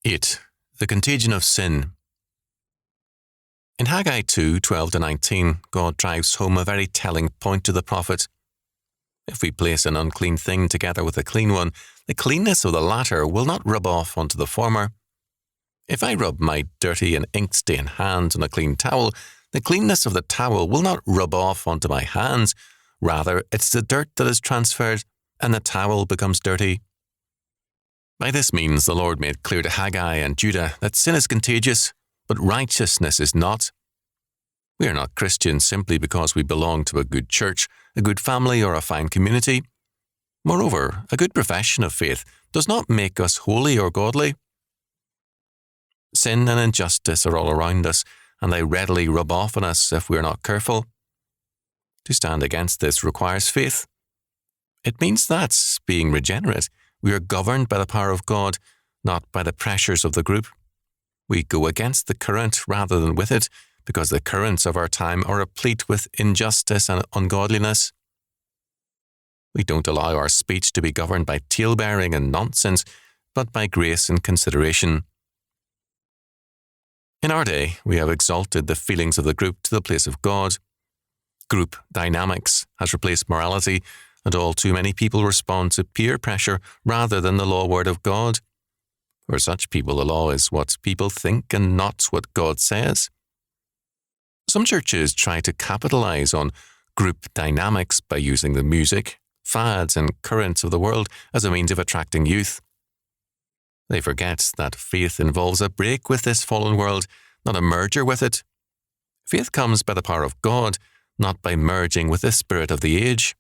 8. The Contagion of Sin. In Haggai 2:12-19, God drives home a very telling point to the prophet. If we place an unclean thing together with a clean one, the cleanness of the latter will not rub off onto the former. If I rub my dirty and ink-stained hands on a clean towel, the cleanness of the towel will not rub off onto my hands. Rather, it's the dirt that is transferred, and the towel becomes dirty. By this means, the Lord made clear to Haggai and Judah that sin is contagious, but righteousness is not. We are not Christians simply because we belong to a good church, a good family, or a fine community. Moreover, a good profession of faith does not make us holy or godly. Sin and injustice are all around us, and they readily rub off on us if we are not careful. To stand against this requires faith. It means that, being regenerate, we are governed by the power of God, not by the pressures of the group. We go against the current rather than with it, because the currents of our time are replete with injustice and ungodliness. We don't allow our speech to be governed by tale-bearing and nonsense, but by grace and consideration. In our day, we have exalted the feelings of the group to the place of God. Group dynamics has replaced morality, and all too many people respond to peer pressure rather than the law word of God. For such people, the law is what people think and not what God says. Some churches try to capitalize on group dynamics by using the music, fads, and currents of the world as a means of attracting youth. They forget that faith involves a break with this fallen world, not a merger with it. Faith comes by the power of God, not by merging with the spirit of the age.